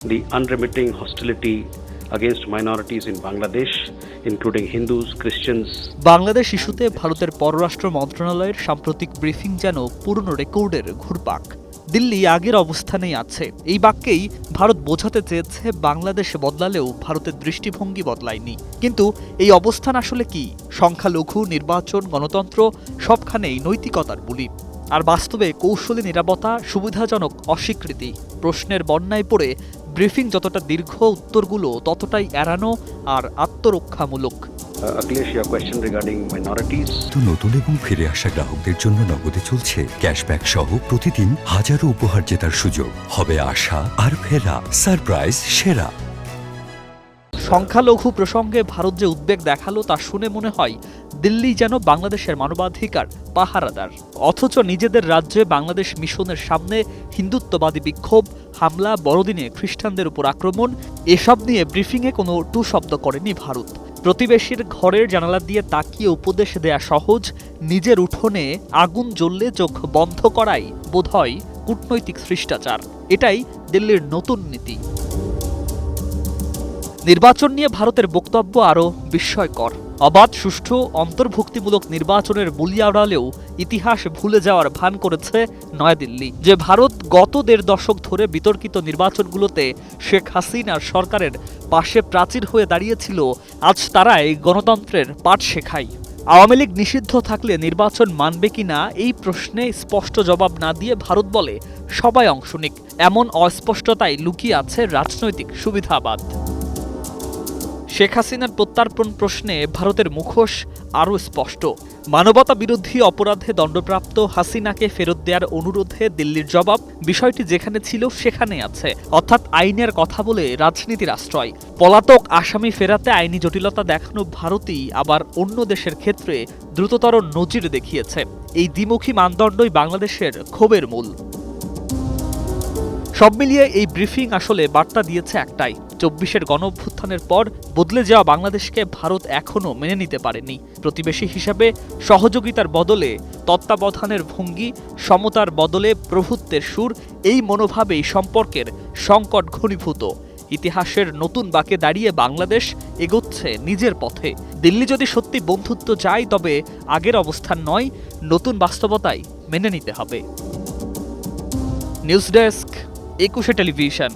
the unremitting hostility against minorities in Bangladesh, including Hindus, Christians. Bangladesh ইস্যুতে ভারতের পররাষ্ট্র মন্ত্রণালয়ের সাম্প্রতিক ব্রিফিং যেন পুরনো রেকর্ডের ঘুরপাক। দিল্লি আগের অবস্থানেই আছে। এই বাক্যেই ভারত বোঝাতে চেয়েছে বাংলাদেশ বদলালেও ভারতের দৃষ্টিভঙ্গি বদলায়নি। কিন্তু এই অবস্থান আসলে কি? সংখ্যালঘু, নির্বাচন, গণতন্ত্র সবখানেই নৈতিকতার বুলি। আর বাস্তবে কৌশলী নিরাপত্তা, সুবিধাজনক অস্বীকৃতি। প্রশ্নের বন্যায় পড়ে ব্রিফিং যতটা দীর্ঘ, উত্তরগুলো ততটাই এড়ানো আর আত্মরক্ষামূলক। Akhilesh, your question regarding minorities. নতুন এবং ফিরে আসা গ্রাহকদের জন্য নগদে চলছে ক্যাশব্যাক সহ প্রতিদিন হাজারো উপহার জেতার সুযোগ। হবে আশা আর ফেরা, সারপ্রাইজ সেরা। সংখ্যালঘু প্রসঙ্গে ভারত যে উদ্বেগ দেখালো তা শুনে মনে হয় দিল্লি যেন বাংলাদেশের মানবাধিকার পাহারাদার, অথচ নিজেদের রাজ্যে বাংলাদেশ মিশনের সামনে হিন্দুত্ববাদী বিক্ষোভ, হামলা, বড়দিনে খ্রিস্টানদের উপর আক্রমণ, এসব নিয়ে ব্রিফিংয়ে কোনো টু শব্দ করেনি ভারত। প্রতিবেশীর ঘরের জানালা দিয়ে তাকিয়ে উপদেশ দেয়া সহজ, নিজের উঠোনে আগুন জ্বললে চোখ বন্ধ করাই বোধহয় কূটনৈতিক শিষ্টাচার। এটাই দিল্লির নতুন নীতি। নির্বাচন নিয়ে ভারতের বক্তব্য আরও বিস্ময়কর। অবাধ, সুষ্ঠু, অন্তর্ভুক্তিমূলক নির্বাচনের বুলি আওড়ালেও ইতিহাস ভুলে যাওয়ার ভান করেছে নয়াদিল্লি। যে ভারত গত ১.৫ দশক ধরে বিতর্কিত নির্বাচনগুলোতে শেখ হাসিনার সরকারের পাশে প্রাচীর হয়ে দাঁড়িয়েছিল, আজ তারাই গণতন্ত্রের পাঠ শেখায়। আওয়ামী লীগ নিষিদ্ধ থাকলে নির্বাচন মানবে কিনা এই প্রশ্নে স্পষ্ট জবাব না দিয়ে ভারত বলে সবাই অংশ নিক। এমন অস্পষ্টতায় লুকিয়ে আছে রাজনৈতিক সুবিধাবাদ। শেখ হাসিনার প্রত্যার্পণ প্রশ্নে ভারতের মুখোশ আরও স্পষ্ট। মানবতা বিরোধী অপরাধে দণ্ডপ্রাপ্ত হাসিনাকে ফেরত দেওয়ার অনুরোধে দিল্লির জবাব, বিষয়টি যেখানে ছিল সেখানে আছে, অর্থাৎ আইনের কথা বলে রাজনীতির আশ্রয়। পলাতক আসামি ফেরাতে আইনি জটিলতা দেখানো ভারতই আবার অন্য দেশের ক্ষেত্রে দ্রুততর নজির দেখিয়েছে। এই দ্বিমুখী মানদণ্ডই বাংলাদেশের ক্ষোভের মূল। সব মিলিয়ে এই ব্রিফিং আসলে বার্তা দিয়েছে একটাই: ২৪-এর গণঅভ্যুত্থানের পর বদলে যাওয়া বাংলাদেশকে ভারত এখনও মেনে নিতে পারেনি। প্রতিবেশী হিসাবে সহযোগিতার বদলে তত্ত্বাবধানের ভঙ্গি, সমতার বদলে প্রভুত্বের সুর, এই মনোভাবেই সম্পর্কের সংকট ঘনীভূত। ইতিহাসের নতুন বাঁকে দাঁড়িয়ে বাংলাদেশ এগোচ্ছে নিজের পথে। দিল্লি যদি সত্যি বন্ধুত্ব চায়, তবে আগের অবস্থান নয়, নতুন বাস্তবতাই মেনে নিতে হবে। নিউজ ডেস্ক, ২১শে টেলিভিশন।